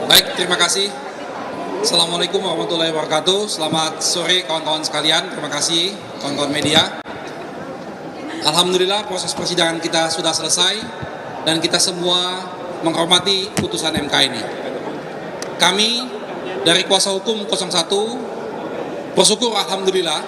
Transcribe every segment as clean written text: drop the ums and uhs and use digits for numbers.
Baik, terima kasih. Assalamualaikum warahmatullahi wabarakatuh. Selamat sore kawan-kawan sekalian. Terima kasih kawan-kawan media. Alhamdulillah proses persidangan kita sudah selesai dan kita semua menghormati putusan MK ini. Kami dari kuasa hukum 01 bersyukur alhamdulillah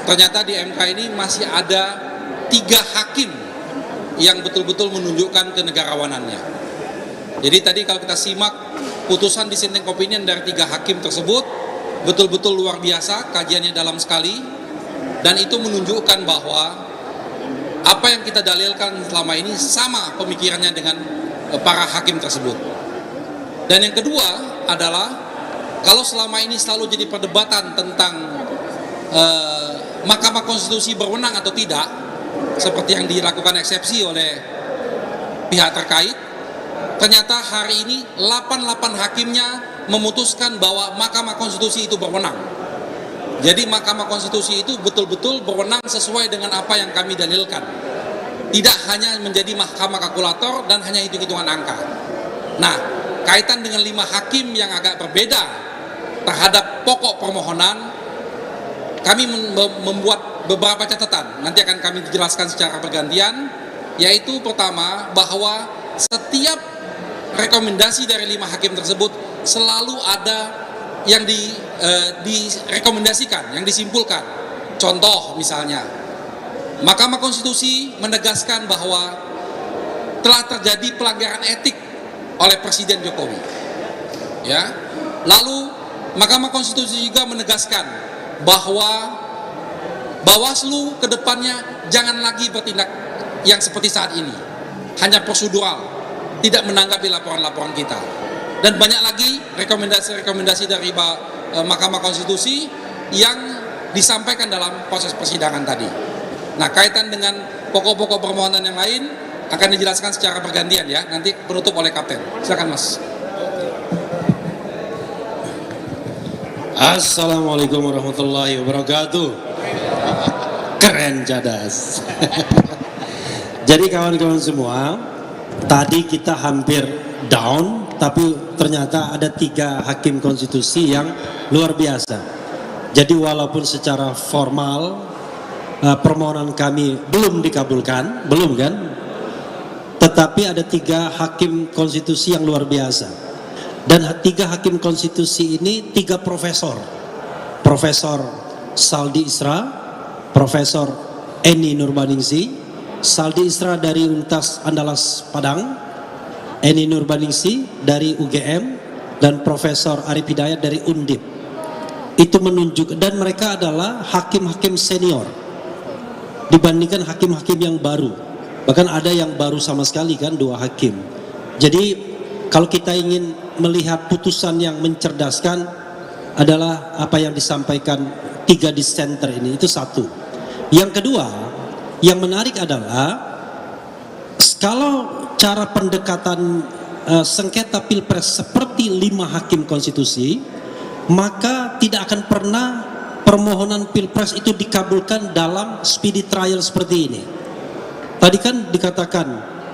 ternyata di MK ini masih ada 3 hakim yang betul-betul menunjukkan kenegarawanannya. Jadi tadi kalau kita simak putusan dissenting opinion dari 3 hakim tersebut betul-betul luar biasa, kajiannya dalam sekali, dan itu menunjukkan bahwa apa yang kita dalilkan selama ini sama pemikirannya dengan para hakim tersebut. Dan yang kedua adalah kalau selama ini selalu jadi perdebatan tentang Mahkamah Konstitusi berwenang atau tidak, seperti yang dilakukan eksepsi oleh pihak terkait, ternyata hari ini 88 hakimnya memutuskan bahwa Mahkamah Konstitusi itu berwenang. Jadi Mahkamah Konstitusi itu betul-betul berwenang sesuai dengan apa yang kami dalilkan. Tidak hanya menjadi mahkamah kalkulator dan hanya hitung-hitungan angka. Nah, kaitan dengan 5 hakim yang agak berbeda terhadap pokok permohonan, kami membuat beberapa catatan. Nanti akan kami jelaskan secara bergantian, yaitu pertama bahwa setiap rekomendasi dari 5 hakim tersebut selalu ada yang direkomendasikan, yang disimpulkan. Contoh misalnya, Mahkamah Konstitusi menegaskan bahwa telah terjadi pelanggaran etik oleh Presiden Jokowi. Ya. Lalu Mahkamah Konstitusi juga menegaskan bahwa Bawaslu ke depannya jangan lagi bertindak yang seperti saat ini, hanya prosedural, tidak menanggapi laporan-laporan kita. Dan banyak lagi rekomendasi-rekomendasi dari Mahkamah Konstitusi yang disampaikan dalam proses persidangan tadi. Nah, kaitan dengan pokok-pokok permohonan yang lain akan dijelaskan secara bergantian ya, nanti penutup oleh Kapten. Silakan Mas. Assalamualaikum warahmatullahi wabarakatuh. Keren cadas. Jadi kawan-kawan semua, tadi kita hampir down, tapi ternyata ada 3 hakim konstitusi yang luar biasa. Jadi walaupun secara formal permohonan kami belum dikabulkan, belum kan? Tetapi ada 3 hakim konstitusi yang luar biasa. Dan 3 hakim konstitusi ini 3 profesor. Profesor Saldi Isra, Profesor Eni Nurbaningsi. Saldi Isra dari Universitas Andalas Padang, Eni Nurbaningsi dari UGM, dan Profesor Arif Hidayat dari Undip. Itu menunjukkan, dan mereka adalah hakim-hakim senior dibandingkan hakim-hakim yang baru. Bahkan ada yang baru sama sekali kan, 2 hakim. Jadi kalau kita ingin melihat putusan yang mencerdaskan adalah apa yang disampaikan 3 dissenter ini, itu satu. Yang kedua, yang menarik adalah kalau cara pendekatan sengketa pilpres seperti 5 hakim konstitusi, maka tidak akan pernah permohonan pilpres itu dikabulkan dalam speedy trial seperti ini. Tadi kan dikatakan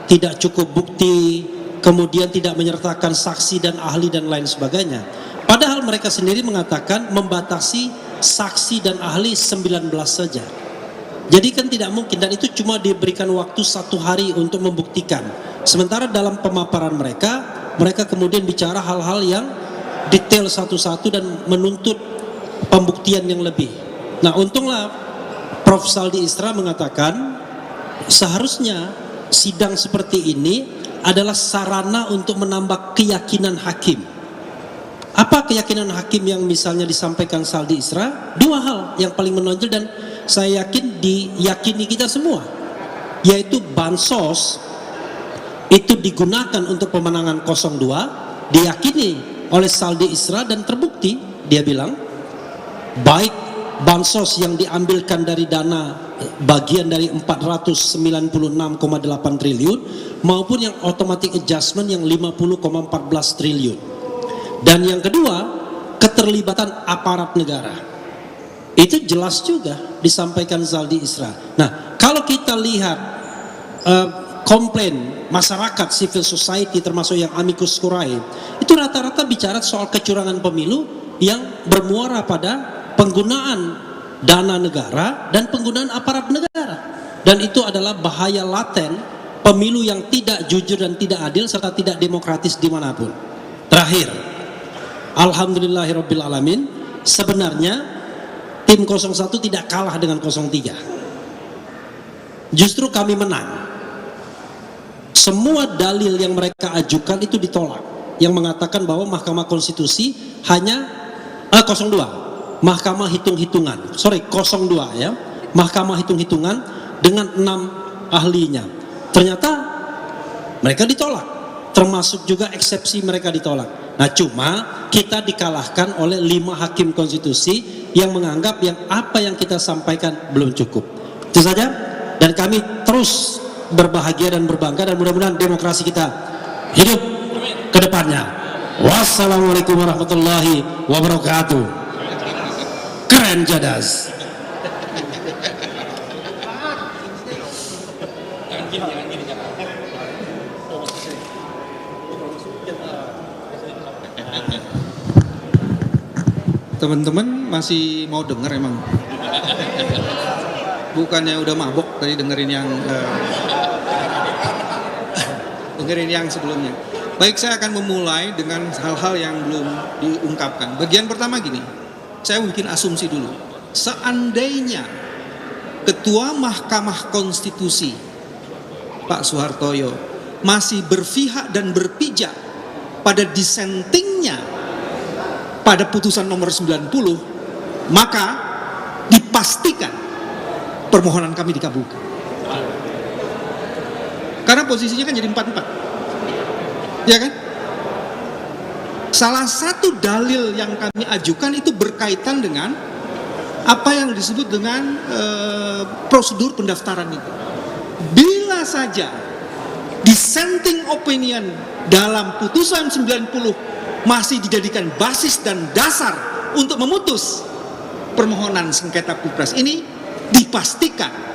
tidak cukup bukti, kemudian tidak menyertakan saksi dan ahli dan lain sebagainya. Padahal mereka sendiri mengatakan membatasi saksi dan ahli 19 saja. Jadi kan tidak mungkin, dan itu cuma diberikan waktu 1 hari untuk membuktikan. Sementara dalam pemaparan mereka kemudian bicara hal-hal yang detail satu-satu dan menuntut pembuktian yang lebih. Nah, untunglah Prof. Saldi Isra mengatakan seharusnya sidang seperti ini adalah sarana untuk menambah keyakinan hakim. Apa keyakinan hakim yang misalnya disampaikan Saldi Isra? 2 hal yang paling menonjol dan saya yakin diyakini kita semua, yaitu bansos itu digunakan untuk pemenangan 02, diyakini oleh Saldi Isra dan terbukti. Dia bilang baik bansos yang diambilkan dari dana bagian dari 496,8 triliun maupun yang automatic adjustment yang 50,14 triliun. Dan yang kedua, keterlibatan aparat negara. Itu jelas juga disampaikan Saldi Isra. Nah, kalau kita lihat komplain masyarakat, civil society termasuk yang amicus curiae itu rata-rata bicara soal kecurangan pemilu yang bermuara pada penggunaan dana negara dan penggunaan aparat negara, dan itu adalah bahaya laten pemilu yang tidak jujur dan tidak adil serta tidak demokratis dimanapun. Terakhir, alhamdulillahirabbil alamin, sebenarnya tim 01 tidak kalah dengan 03, justru kami menang. Semua dalil yang mereka ajukan itu ditolak, yang mengatakan bahwa Mahkamah Konstitusi hanya 02, Mahkamah hitung-hitungan, 02 ya, Mahkamah hitung-hitungan dengan 6 ahlinya. Ternyata mereka ditolak, termasuk juga eksepsi mereka ditolak. Nah, cuma kita dikalahkan oleh 5 hakim konstitusi yang menganggap yang apa yang kita sampaikan belum cukup. Itu saja, dan kami terus berbahagia dan berbangga, dan mudah-mudahan demokrasi kita hidup ke depannya. Wassalamualaikum warahmatullahi wabarakatuh. Keren Cadas. Teman-teman masih mau denger emang? Bukannya udah mabok tadi dengerin yang sebelumnya. Baik, saya akan memulai dengan hal-hal yang belum diungkapkan. Bagian pertama gini, saya bikin asumsi dulu. Seandainya Ketua Mahkamah Konstitusi Pak Soehartoyo masih berpihak dan berpijak pada dissentingnya pada putusan nomor 90, maka dipastikan permohonan kami dikabulkan. Karena posisinya kan jadi 4-4, ya kan? Salah satu dalil yang kami ajukan itu berkaitan dengan apa yang disebut dengan prosedur pendaftaran itu. Bila saja dissenting opinion dalam putusan 90 masih dijadikan basis dan dasar untuk memutus permohonan sengketa Pilpres ini, dipastikan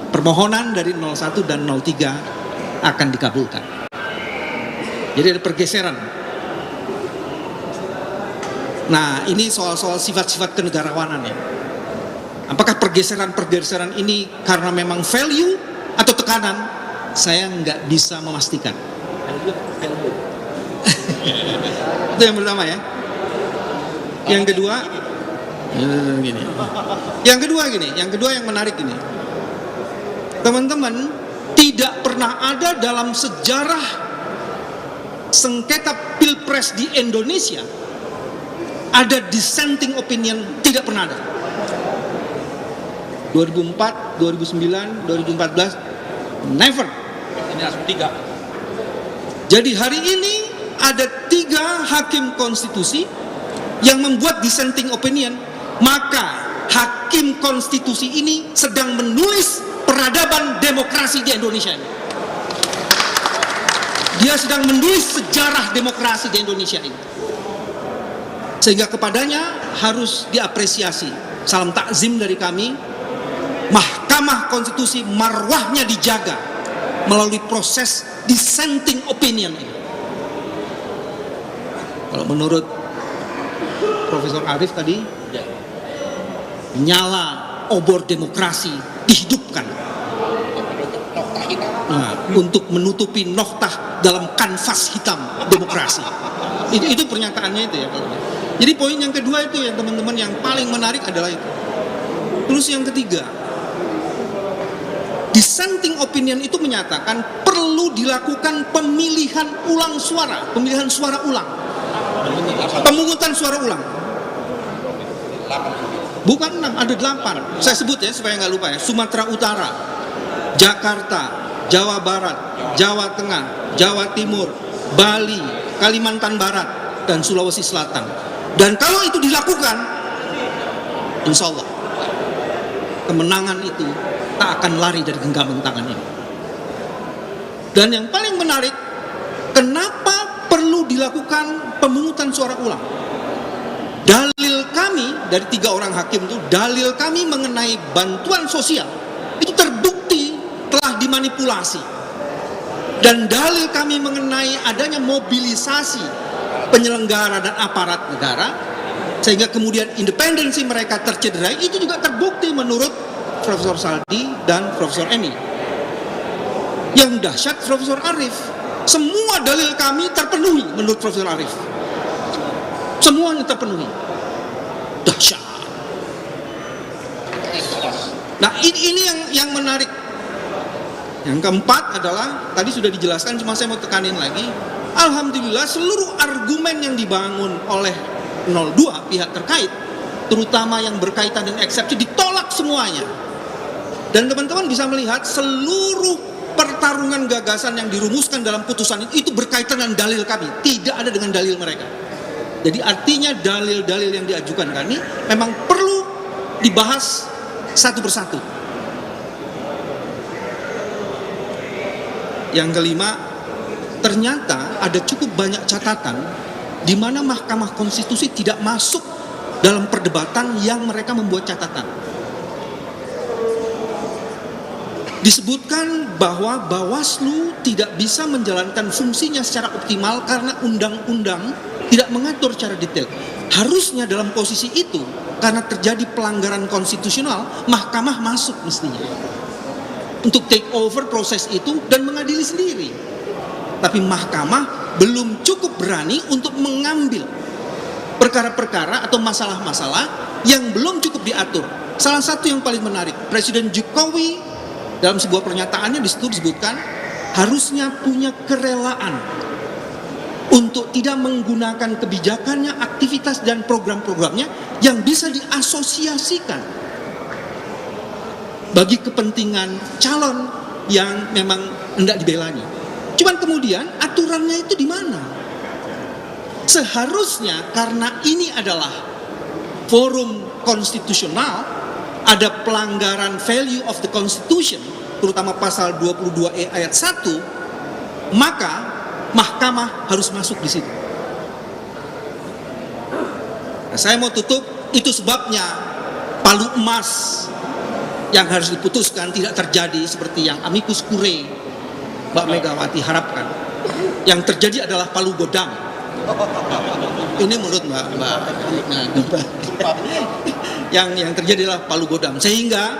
permohonan dari 01 dan 03 akan dikabulkan. Jadi ada pergeseran. Nah, ini soal-soal sifat-sifat kenegarawanan ya. Apakah pergeseran-pergeseran ini karena memang value atau tekanan? Saya nggak bisa memastikan. Itu yang pertama ya. Yang kedua gini. Yang kedua yang menarik ini. Teman-teman, tidak pernah ada dalam sejarah sengketa Pilpres di Indonesia ada dissenting opinion, tidak pernah ada. 2004, 2009, 2014 never. Ini langsung 3. Jadi hari ini ada 3 hakim konstitusi yang membuat dissenting opinion, maka hakim konstitusi ini sedang menulis peradaban demokrasi di Indonesia ini. Dia sedang menulis sejarah demokrasi di Indonesia ini. Sehingga kepadanya harus diapresiasi. Salam takzim dari kami. Mahkamah Konstitusi marwahnya dijaga melalui proses dissenting opinion ini. Kalau menurut Profesor Arif tadi, nyala obor demokrasi dihidupkan. Nah, untuk menutupi noktah dalam kanvas hitam demokrasi. Itu pernyataannya itu ya. Jadi poin yang kedua itu yang teman-teman yang paling menarik adalah itu. Terus yang ketiga, dissenting opinion itu menyatakan perlu dilakukan pemilihan ulang suara, pemilihan suara ulang. Pemungutan suara ulang. Bukan 6, ada 8. Saya sebut ya supaya nggak lupa ya. Sumatera Utara, Jakarta, Jawa Barat, Jawa Tengah, Jawa Timur, Bali, Kalimantan Barat, dan Sulawesi Selatan. Dan kalau itu dilakukan, insya Allah kemenangan itu tak akan lari dari genggaman tangan ini. Dan yang paling menarik, kenapa perlu dilakukan pemungutan suara ulang? Dalil kami dari 3 orang hakim itu, dalil kami mengenai bantuan sosial itu terbukti telah dimanipulasi. Dan dalil kami mengenai adanya mobilisasi penyelenggara dan aparat negara, sehingga kemudian independensi mereka tercederai, itu juga terbukti menurut Profesor Saldi dan Profesor Eni. Yang dahsyat Profesor Arif, semua dalil kami terpenuhi menurut Profesor Arif. Semuanya terpenuhi. Dahsyat. Nah, ini yang menarik. Yang keempat adalah, tadi sudah dijelaskan, cuma saya mau tekanin lagi. Alhamdulillah seluruh argumen yang dibangun oleh 02 pihak terkait, terutama yang berkaitan dengan eksepsi, ditolak semuanya. Dan teman-teman bisa melihat seluruh pertarungan gagasan yang dirumuskan dalam putusan itu berkaitan dengan dalil kami, tidak ada dengan dalil mereka. Jadi artinya dalil-dalil yang diajukan kami memang perlu dibahas satu persatu. Yang kelima, ternyata ada cukup banyak catatan di mana Mahkamah Konstitusi tidak masuk dalam perdebatan yang mereka membuat catatan. Disebutkan bahwa Bawaslu tidak bisa menjalankan fungsinya secara optimal karena undang-undang tidak mengatur secara detail. Harusnya dalam posisi itu, karena terjadi pelanggaran konstitusional, Mahkamah masuk mestinya untuk take over proses itu dan mengadili sendiri. Tapi Mahkamah belum cukup berani untuk mengambil perkara-perkara atau masalah-masalah yang belum cukup diatur. Salah satu yang paling menarik, Presiden Jokowi dalam sebuah pernyataannya di situ disebutkan harusnya punya kerelaan untuk tidak menggunakan kebijakannya, aktivitas dan program-programnya yang bisa diasosiasikan bagi kepentingan calon yang memang hendak dibelanya. Cuman kemudian aturannya itu di mana? Seharusnya karena ini adalah forum konstitusional, ada pelanggaran value of the constitution, terutama pasal 22E ayat 1, maka Mahkamah harus masuk di situ. Nah, saya mau tutup, itu sebabnya palu emas yang harus diputuskan tidak terjadi seperti yang amicus curiae Mbak Megawati harapkan. Yang terjadi adalah palu godam. Ini menurut Mbak yang terjadi adalah palu godam, sehingga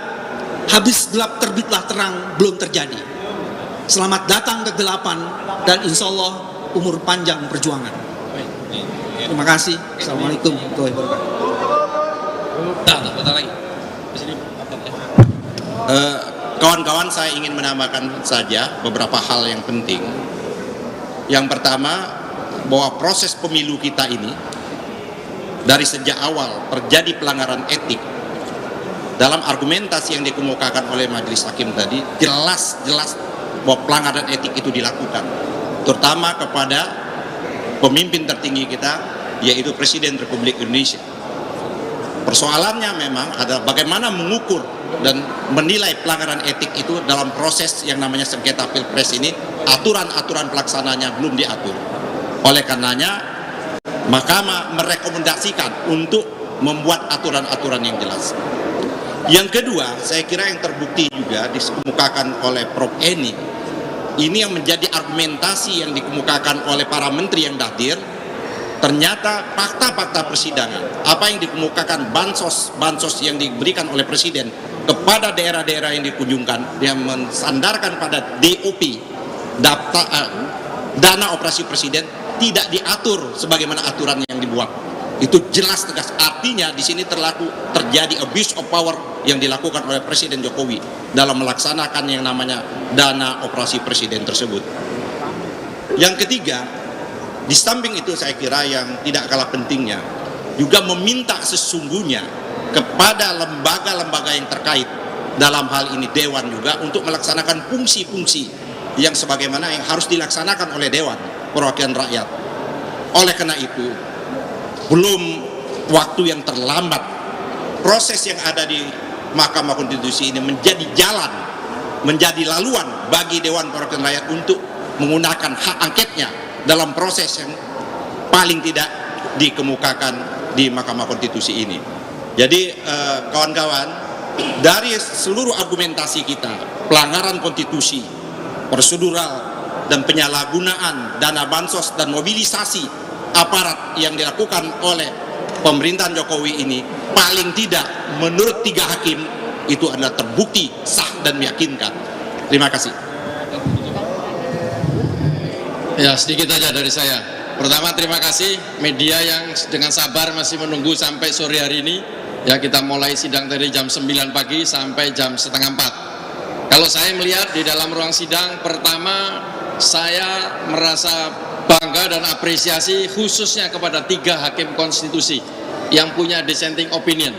habis gelap terbitlah terang belum terjadi. Selamat datang kegelapan dan insya Allah umur panjang perjuangan. Terima kasih. Assalamualaikum warahmatullahi wabarakatuh. Kawan-kawan, saya ingin menambahkan saja beberapa hal yang penting. Yang pertama, bahwa proses pemilu kita ini dari sejak awal terjadi pelanggaran etik. Dalam argumentasi yang dikemukakan oleh Majelis Hakim tadi, jelas bahwa pelanggaran etik itu dilakukan, terutama kepada pemimpin tertinggi kita, yaitu Presiden Republik Indonesia. Persoalannya memang adalah bagaimana mengukur dan menilai pelanggaran etik itu dalam proses yang namanya sengketa Pilpres ini. Aturan-aturan pelaksananya belum diatur. Oleh karenanya, Mahkamah merekomendasikan untuk membuat aturan-aturan yang jelas. Yang kedua, saya kira yang terbukti juga dikemukakan oleh Prof. Eni, ini yang menjadi argumentasi yang dikemukakan oleh para menteri yang hadir. Ternyata fakta-fakta persidangan, apa yang dikemukakan bansos yang diberikan oleh Presiden kepada daerah-daerah yang dikunjungkan, yang mensandarkan pada DOP, dana operasi Presiden, tidak diatur sebagaimana aturan yang dibuat. Itu jelas tegas. Artinya di sini terjadi abuse of power yang dilakukan oleh Presiden Jokowi dalam melaksanakan yang namanya dana operasi Presiden tersebut. Yang ketiga, di samping itu saya kira yang tidak kalah pentingnya juga meminta sesungguhnya kepada lembaga-lembaga yang terkait, dalam hal ini Dewan juga, untuk melaksanakan fungsi-fungsi yang sebagaimana yang harus dilaksanakan oleh Dewan Perwakilan Rakyat. Oleh karena itu, belum waktu yang terlambat, proses yang ada di Mahkamah Konstitusi ini menjadi jalan, menjadi laluan bagi Dewan Perwakilan Rakyat untuk menggunakan hak angketnya dalam proses yang paling tidak dikemukakan di Mahkamah Konstitusi ini. Jadi kawan-kawan, dari seluruh argumentasi kita pelanggaran konstitusi, prosedural, dan penyalahgunaan dana bansos dan mobilisasi aparat yang dilakukan oleh pemerintahan Jokowi ini, paling tidak menurut 3 hakim itu adalah terbukti sah dan meyakinkan. Terima kasih. Ya, sedikit aja dari saya. Pertama, terima kasih media yang dengan sabar masih menunggu sampai sore hari ini. Ya, kita mulai sidang dari jam 9 pagi sampai jam setengah 4. Kalau saya melihat di dalam ruang sidang, pertama saya merasa bangga dan apresiasi khususnya kepada 3 hakim konstitusi yang punya dissenting opinion.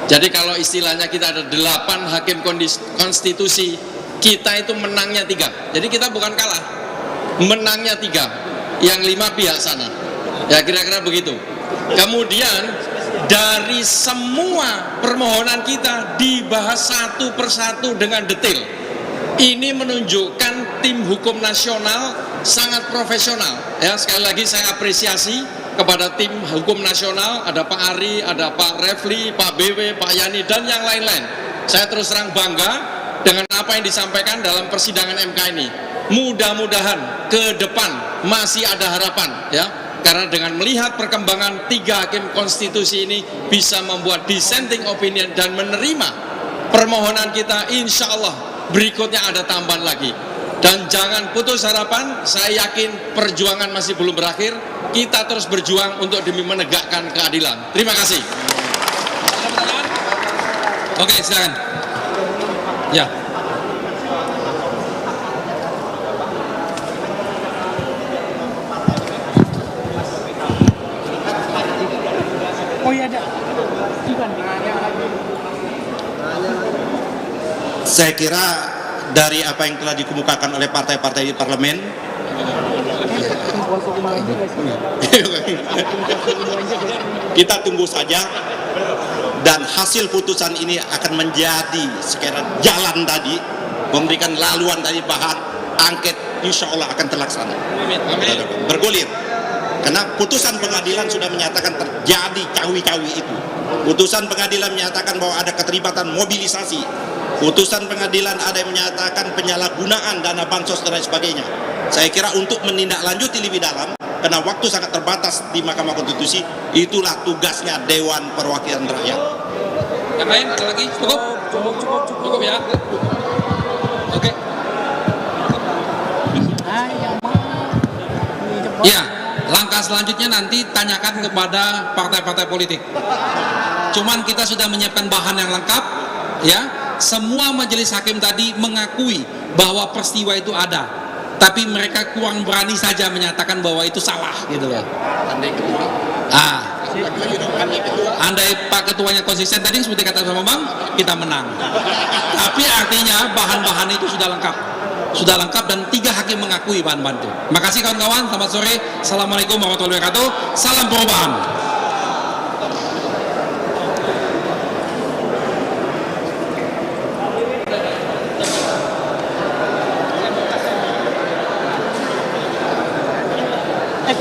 Jadi kalau istilahnya kita ada 8 hakim konstitusi, kita itu menangnya 3. Jadi kita bukan kalah, menangnya 3. Yang 5 pihak sana. Ya, kira-kira begitu. Kemudian dari semua permohonan kita dibahas satu persatu dengan detail. Ini menunjukkan tim hukum nasional sangat profesional. Ya, sekali lagi saya apresiasi kepada tim hukum nasional, ada Pak Ari, ada Pak Refli, Pak BW, Pak Yani, dan yang lain-lain. Saya terus terang bangga dengan apa yang disampaikan dalam persidangan MK ini. Mudah-mudahan ke depan masih ada harapan, ya, karena dengan melihat perkembangan 3 hakim konstitusi ini bisa membuat dissenting opinion dan menerima permohonan kita, insya Allah berikutnya ada tambahan lagi. Dan jangan putus harapan, saya yakin perjuangan masih belum berakhir, kita terus berjuang untuk demi menegakkan keadilan. Terima kasih. Oke, silakan. Ya. Oh iya ada. Saya kira dari apa yang telah dikemukakan oleh partai-partai di parlemen, kita tunggu saja, dan hasil putusan ini akan menjadi sekiranya jalan tadi, memberikan laluan tadi bahan angket, insya Allah akan terlaksana. Bergulir. Karena putusan pengadilan sudah menyatakan terjadi cawi-cawi itu. Putusan pengadilan menyatakan bahwa ada keterlibatan mobilisasi. Putusan pengadilan ada yang menyatakan penyalahgunaan dana bansos dan lain sebagainya. Saya kira untuk menindaklanjuti lebih dalam, karena waktu sangat terbatas di Mahkamah Konstitusi, itulah tugasnya Dewan Perwakilan Rakyat. Yang lain ada lagi? Cukup? Cukup ya. Oke. Ya, langkah selanjutnya nanti tanyakan kepada partai-partai politik. Cuman kita sudah menyiapkan bahan yang lengkap, ya. Semua majelis hakim tadi mengakui bahwa peristiwa itu ada, tapi mereka kurang berani saja menyatakan bahwa itu salah, gitu loh. Andai Pak Ketuanya konsisten tadi seperti kata Pak Bambang, kita menang. Tapi artinya bahan-bahan itu sudah lengkap dan 3 hakim mengakui bahan-bahan itu. Makasih kawan-kawan, selamat sore. Assalamualaikum warahmatullahi wabarakatuh. Salam perubahan. Eh,